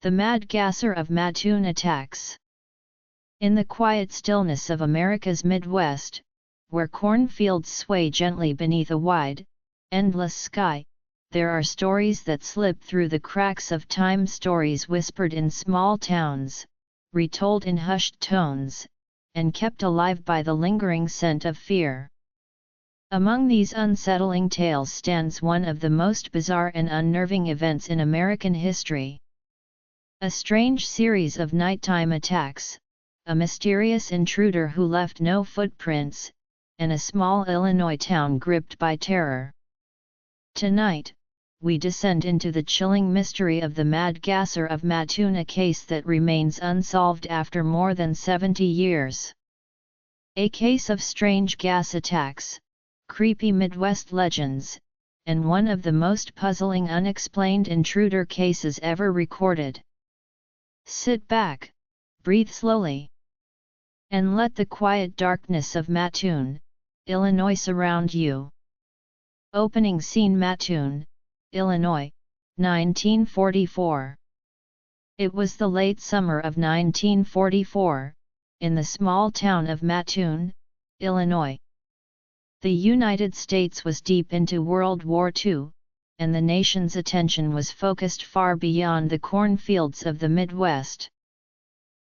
The Mad Gasser of Mattoon attacks. In the quiet stillness of America's Midwest, where cornfields sway gently beneath a wide, endless sky, there are stories that slip through the cracks of time, stories whispered in small towns, retold in hushed tones, and kept alive by the lingering scent of fear. Among these unsettling tales stands one of the most bizarre and unnerving events in American history. A strange series of nighttime attacks, a mysterious intruder who left no footprints, and a small Illinois town gripped by terror. Tonight, we descend into the chilling mystery of the Mad Gasser of Mattoon, a case that remains unsolved after more than 70 years. A case of strange gas attacks, creepy Midwest legends, and one of the most puzzling unexplained intruder cases ever recorded. Sit back, breathe slowly, and let the quiet darkness of Mattoon, Illinois surround you. Opening scene: Mattoon, Illinois, 1944. It was the late summer of 1944, in the small town of Mattoon, Illinois. The United States was deep into World War II, and the nation's attention was focused far beyond the cornfields of the Midwest.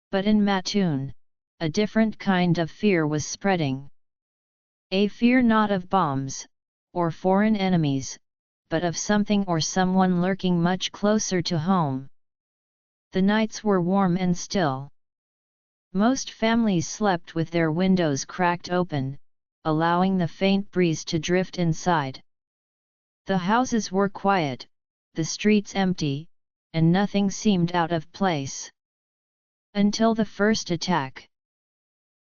But in Mattoon, a different kind of fear was spreading. A fear not of bombs, or foreign enemies, but of something or someone lurking much closer to home. The nights were warm and still. Most families slept with their windows cracked open, allowing the faint breeze to drift inside. The houses were quiet, the streets empty, and nothing seemed out of place. Until the first attack.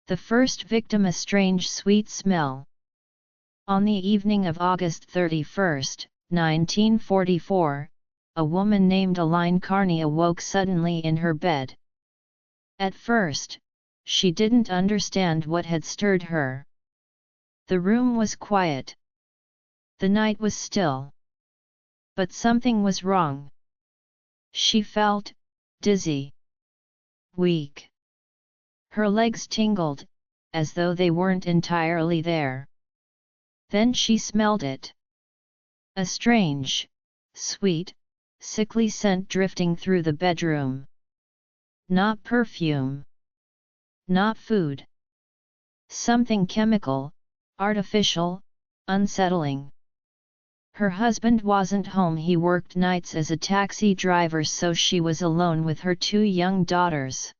The first victim: a strange sweet smell. On the evening of August 31, 1944, a woman named Elaine Carney awoke suddenly in her bed. At first, she didn't understand what had stirred her. The room was quiet. The night was still. But something was wrong. She felt dizzy, weak. Her legs tingled, as though they weren't entirely there. Then she smelled it. A strange, sweet, sickly scent drifting through the bedroom. Not perfume. Not food. Something chemical, artificial, unsettling. Her husband wasn't home. He worked nights as a taxi driver, so she was alone with her 2 young daughters.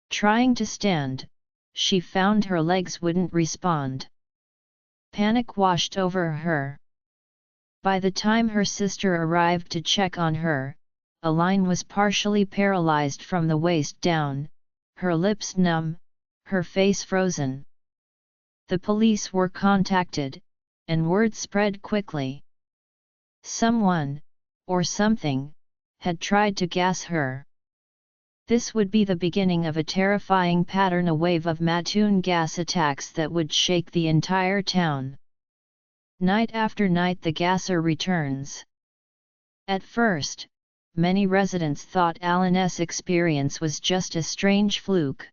Trying to stand, she found her legs wouldn't respond. Panic washed over her. By the time her sister arrived to check on her, Elaine was partially paralyzed from the waist down, her lips numb, her face frozen. The police were contacted, and word spread quickly. Someone, or something, had tried to gas her. This would be the beginning of a terrifying pattern, a wave of Mattoon gas attacks that would shake the entire town. Night after night the gasser returns. At first, many residents thought Elaine's experience was just a strange fluke.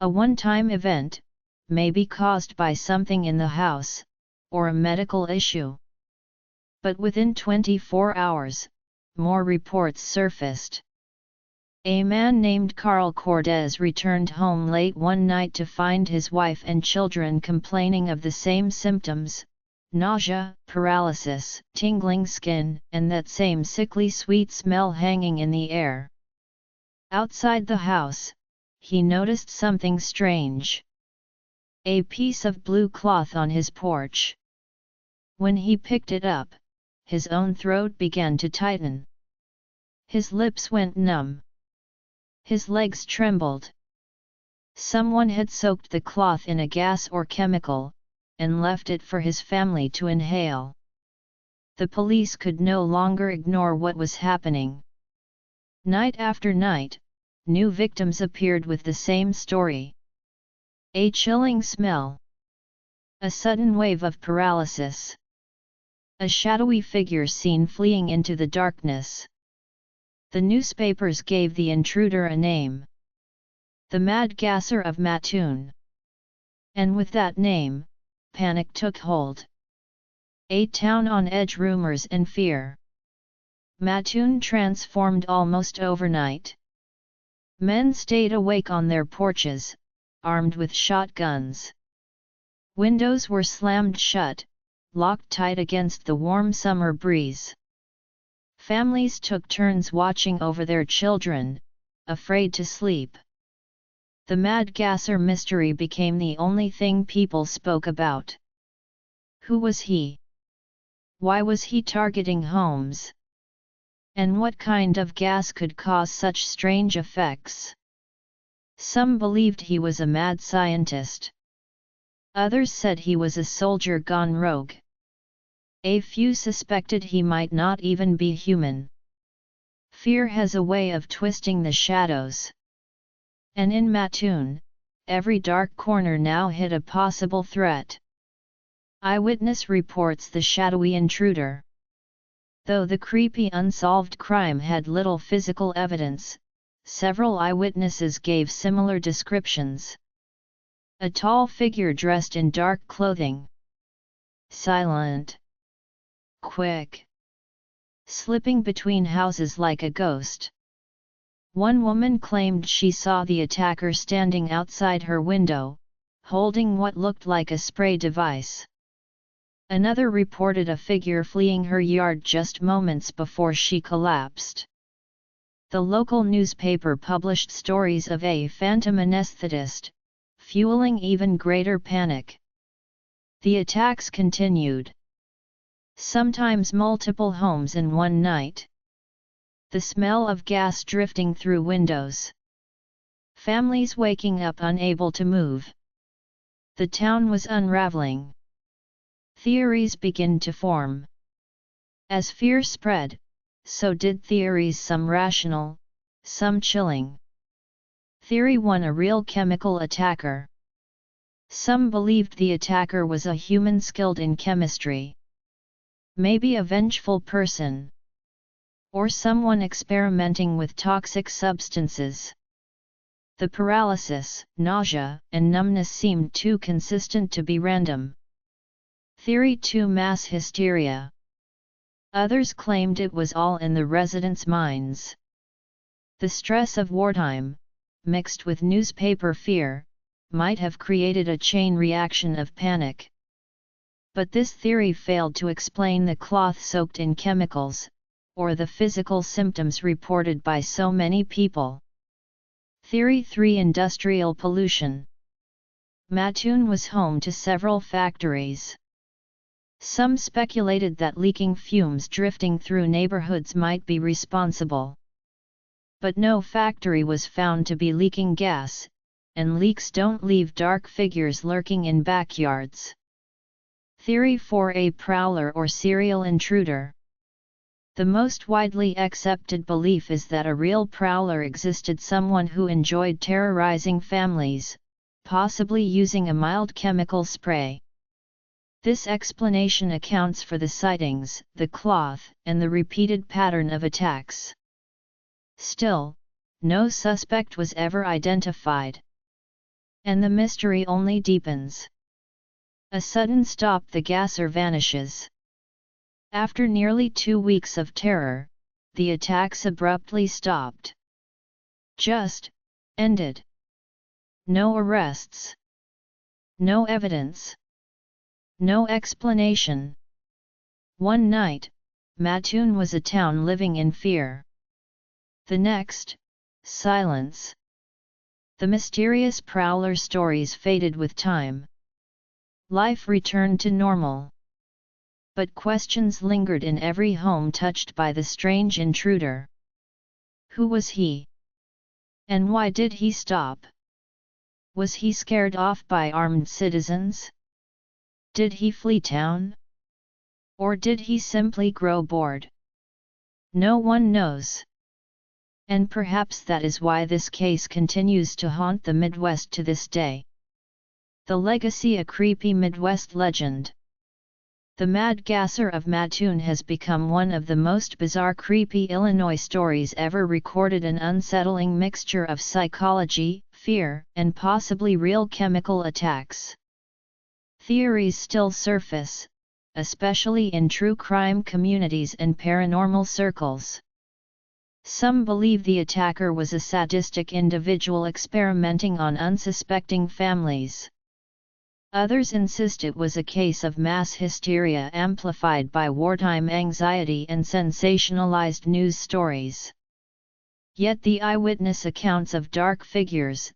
A one-time event, maybe caused by something in the house, or a medical issue. But within 24 hours, more reports surfaced. A man named Carl Cortez returned home late one night to find his wife and children complaining of the same symptoms: nausea, paralysis, tingling skin, and that same sickly sweet smell hanging in the air. Outside the house, he noticed something strange. A piece of blue cloth on his porch. When he picked it up, his own throat began to tighten. His lips went numb. His legs trembled. Someone had soaked the cloth in a gas or chemical, and left it for his family to inhale. The police could no longer ignore what was happening. Night after night, new victims appeared with the same story. A chilling smell. A sudden wave of paralysis. A shadowy figure seen fleeing into the darkness. The newspapers gave the intruder a name: the Mad Gasser of Mattoon. And with that name, panic took hold. A town on edge, rumors and fear. Mattoon transformed almost overnight. Men stayed awake on their porches, armed with shotguns. Windows were slammed shut, locked tight against the warm summer breeze. Families took turns watching over their children, afraid to sleep. The Mad Gasser mystery became the only thing people spoke about. Who was he? Why was he targeting homes? And what kind of gas could cause such strange effects? Some believed he was a mad scientist. Others said he was a soldier gone rogue. A few suspected he might not even be human. Fear has a way of twisting the shadows. And in Mattoon, every dark corner now hid a possible threat. Eyewitness reports the shadowy intruder. Though the creepy unsolved crime had little physical evidence, several eyewitnesses gave similar descriptions. A tall figure dressed in dark clothing. Silent. Quick. Slipping between houses like a ghost. One woman claimed she saw the attacker standing outside her window, holding what looked like a spray device. Another reported a figure fleeing her yard just moments before she collapsed. The local newspaper published stories of a phantom anesthetist, fueling even greater panic. The attacks continued. Sometimes multiple homes in one night. The smell of gas drifting through windows. Families waking up unable to move. The town was unraveling. Theories began to form. As fear spread, so did theories, some rational, some chilling. Theory 1: a real chemical attacker. Some believed the attacker was a human skilled in chemistry. Maybe a vengeful person. Or someone experimenting with toxic substances. The paralysis, nausea, and numbness seemed too consistent to be random. Theory 2: mass hysteria. Others claimed it was all in the residents' minds. The stress of wartime, mixed with newspaper fear, might have created a chain reaction of panic. But this theory failed to explain the cloth soaked in chemicals, or the physical symptoms reported by so many people. Theory 3: industrial pollution. Mattoon was home to several factories. Some speculated that leaking fumes drifting through neighborhoods might be responsible. But no factory was found to be leaking gas, and leaks don't leave dark figures lurking in backyards. Theory 4: a prowler or serial intruder. The most widely accepted belief is that a real prowler existed, someone who enjoyed terrorizing families, possibly using a mild chemical spray. This explanation accounts for the sightings, the cloth, and the repeated pattern of attacks. Still, no suspect was ever identified. And the mystery only deepens. A sudden stop: the gasser vanishes. After nearly 2 weeks of terror, the attacks abruptly stopped. Just ended. No arrests. No evidence. No explanation. One night, Mattoon was a town living in fear. The next, silence. The mysterious prowler stories faded with time. Life returned to normal. But questions lingered in every home touched by the strange intruder. Who was he? And why did he stop? Was he scared off by armed citizens? Did he flee town? Or did he simply grow bored? No one knows. And perhaps that is why this case continues to haunt the Midwest to this day. The legacy: a creepy Midwest legend. The Mad Gasser of Mattoon has become one of the most bizarre creepy Illinois stories ever recorded, an unsettling mixture of psychology, fear, and possibly real chemical attacks. Theories still surface, especially in true crime communities and paranormal circles. Some believe the attacker was a sadistic individual experimenting on unsuspecting families. Others insist it was a case of mass hysteria amplified by wartime anxiety and sensationalized news stories. Yet the eyewitness accounts of dark figures,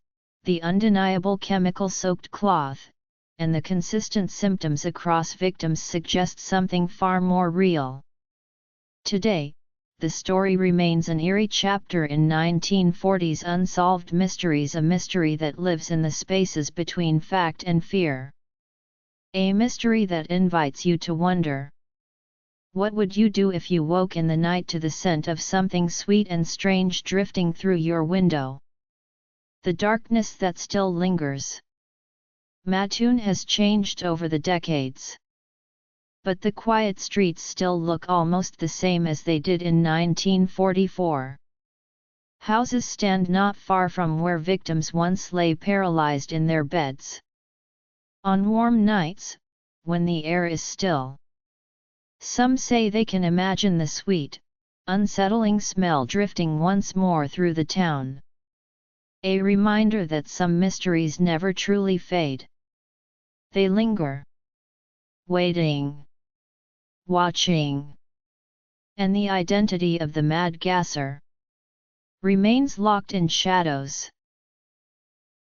the undeniable chemical-soaked cloth, and the consistent symptoms across victims suggest something far more real. Today, the story remains an eerie chapter in 1940s unsolved mysteries, a mystery that lives in the spaces between fact and fear. A mystery that invites you to wonder. What would you do if you woke in the night to the scent of something sweet and strange drifting through your window? The darkness that still lingers. Mattoon has changed over the decades. But the quiet streets still look almost the same as they did in 1944. Houses stand not far from where victims once lay paralyzed in their beds. On warm nights, when the air is still, some say they can imagine the sweet, unsettling smell drifting once more through the town. A reminder that some mysteries never truly fade. They linger. Waiting. Watching. And the identity of the Mad Gasser remains locked in shadows.